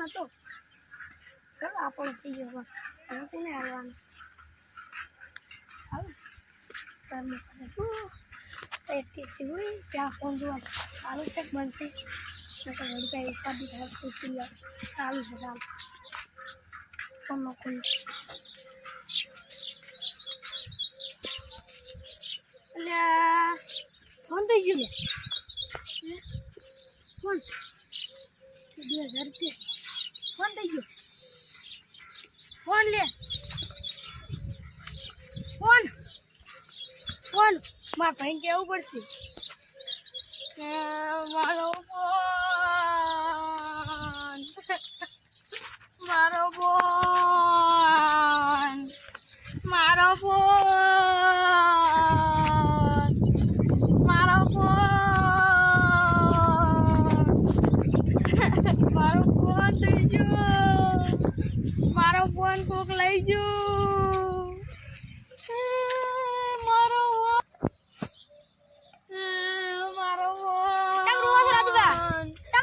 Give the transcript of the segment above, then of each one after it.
Phone હતો ચલો આપણો થઈ ગયો હવે કોને હાલવાનું હાલ તમે પ્રેક્ટિસ હોય ત્યાં ફોન જોવા સારું છે બનશે નકર વળી કાંઈ ઉપાધિ થાય તો ચાલુ છે ચાલુ ફોનમાં ખોલ એટલે ફોન થઈ ગયો ફોન 2000 રૂપિયા ફોન થઈ ગયો ફોન લે ફોન ફોન મારા ભાઈને કહેવું પડશે મારો ફોન મારો ફોન મારો ફોન મારો ફોન મારો ફોન થઈ ગયો મારો ફોન કોક લઈ ગયો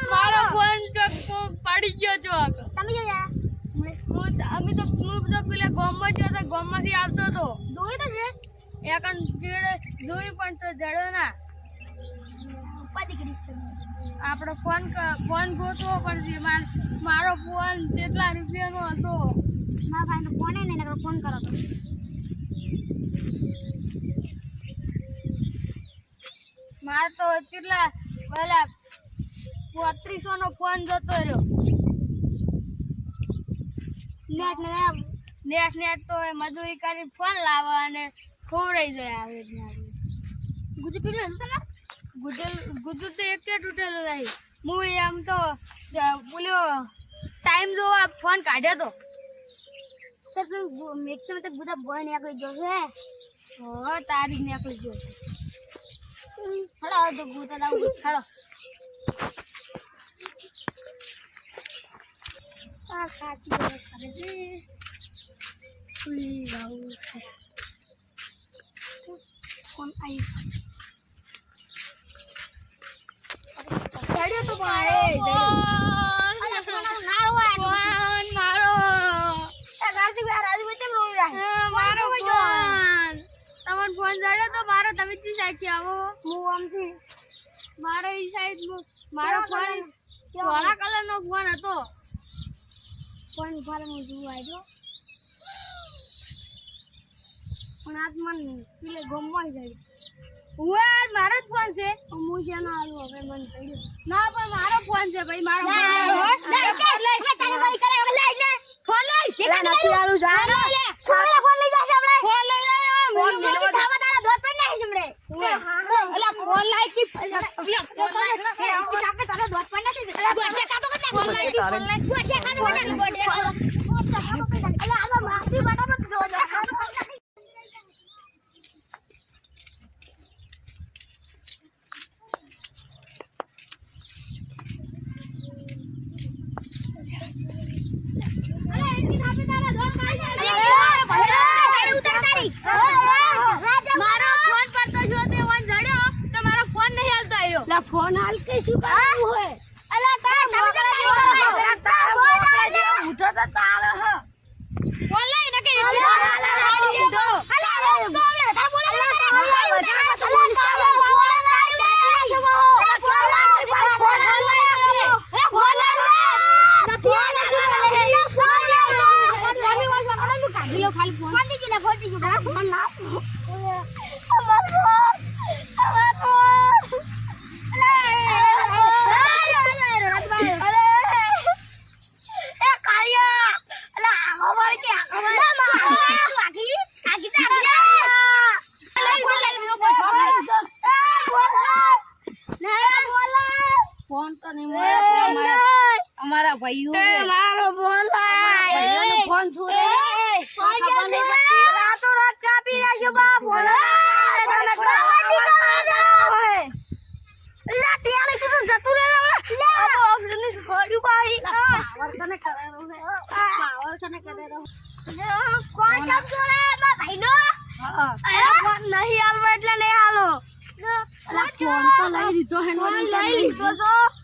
મારો ફોન ચક્કો પડી ગયો છો તમે અમે તો પેલા ગામમાં ગયો તો ગામમાંથી આવતો હતો જોઈ તો છે એકણ જોઈ પણ તો જડ્યો ના આપણો ફોન ગોતવો પડશે મારો ફોન કેટલા રૂપિયાનો હતો મારા ભાઈનો ફોન નહીં ફોન કરો મારે તો કેટલા પેલા 3500 નો ફોન જતો રહ્યો નેટ તો મજૂરી કરી ફોન લાવવા અને ખોવરાઈ જાય આવે ગુજુ તો એક તૂટેલું રહી હું એમ તો બોલ્યો ટાઈમ જોવા ફોન કાઢ્યો તો મેક્સિમમ તો બધા બોય નીકળી ગયો છે હો તારી નીકળી ગયો હળો તો ગુતા દાવ હળો આ સાચી વાત કરે છે ઉઈ રાઉ છે કોણ આઈ ચડ્યો તો ભાઈ ફોન મારો રાજુ કેમ રોઈ રહ્યા મારો ફોન તમારો ફોન જડ્યો તો મારો તમે જી સાઈડ થી આવો હું આમથી મારો ઈ સાઈડ મારો ફોન ધોળા કલર નો ફોન હતો ફોન ફાર્મમાં જોવા આવ્યો પણ આજ મને પેલે ગમવાઈ જાય ઓય મારો જ ફોન છે હું છે ના આલું હવે મને પડ્યો ના પણ મારો ફોન છે ભાઈ મારો ફોન ફોન લઈ નથી આલું જા લે ફોન લઈ જા આપણે ફોન લઈ લે ફોન મેલવા ખાવા તારા દોત પર નહીં જમડે અલા ફોન લાઈ કી ફોન લાઈ આપણે તારા દોત પર નથી ગોઠે કાતો કતા ફોન લાઈ ગોઠે કાતો કતા અલા આ માસી બટાબટ જો જો ફોન હાલ કે શું કરવું હોય અલા તારા ઉઠો તો તાળ હ ફોન લઈ ને કે ફોન તો નહીં અમારા ભાઈઓ મારો ફોન ભાઈઓનો ફોન છોરે ખબર નહીં પડતી રાતો રાત કાપી નાખ્યો બા ફોન તને લાટી આલે તું જતું રે આ ઓફિસ ની છોડ્યું ભાઈ પાવર તને કરે રહો પાવર તને કરે રહો કોણ કામ છોડે બા ભાઈનો હા ફોન નહીં હાલવો એટલે નહીં હાલો ફોન તો લઈ લીધો હે લઈ લીધો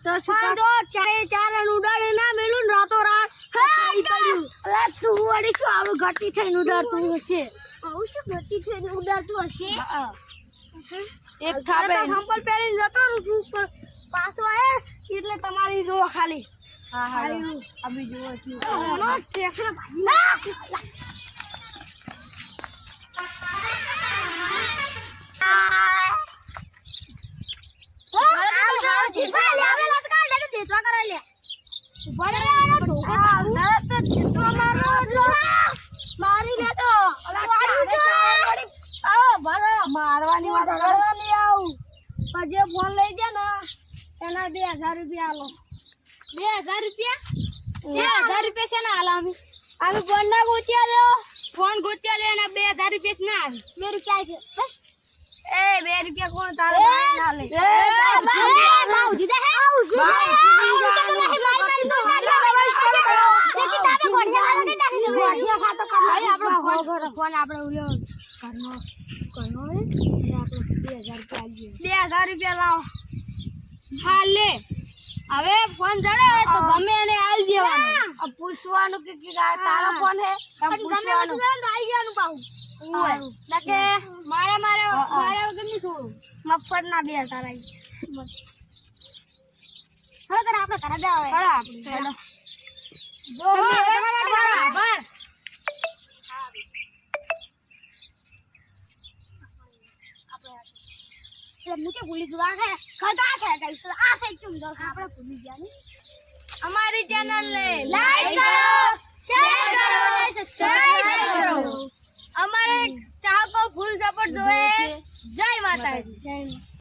તો ચારે ચાર ઉડાડે ના મેલું રાતો રાત ગટી થઈને ઉડાડતું હશે. આવું શું ગટી થઈને ઉડાડતું હશે? એક થાપે સંપલ પહેરીને જતો રહું છું ઉપર પાછો આવે એટલે તમારી જોવો ખાલી. હા હા અભી જોવો છું. ઓનો ટેકરા ભાઈ. મારવાની વાત કરવાની આવું પણ જે ફોન લઈ ગયા ને એના 2000 રૂપિયા આલો. 2000 રૂપિયા? 2000 રૂપિયા છે ને આલા અમે ફોન ના ગોત્યા લો. ફોન ગોત્યા લે એના 2000 રૂપિયા ના આવે. 2 રૂપિયા છે બસ. એ 2 રૂપિયા કોણ તારે ના લે? બાઉજી દે હે બાઉજી ફોન આપણે ઉલ્યો ઘરનો હે એટલે આપણે 2000 રૂપિયા લાવો. હા લે હવે ફોન જડે તો ગમે એને આલી દેવાનો. પૂછવાનું કે તારો ફોન હે પૂછવાનું આવી જવાનું પાઉ. કે મારા વગરની છોડું મફત ના 2000 આવી. હવે તને આપણે ઘરે જાવ આપણે જો તમારા આભાર. मुझे भूली दुआ है खड़ा है गाइस आ से तुम दो આપણે ભૂલી ગયા ને. અમારી ચેનલ ને લાઈક કરો, શેર કરો અને સબસ્ક્રાઇબ કરો. અમારે ચાહકો ફૂલ સપોર્ટ દો. જય માતાજી.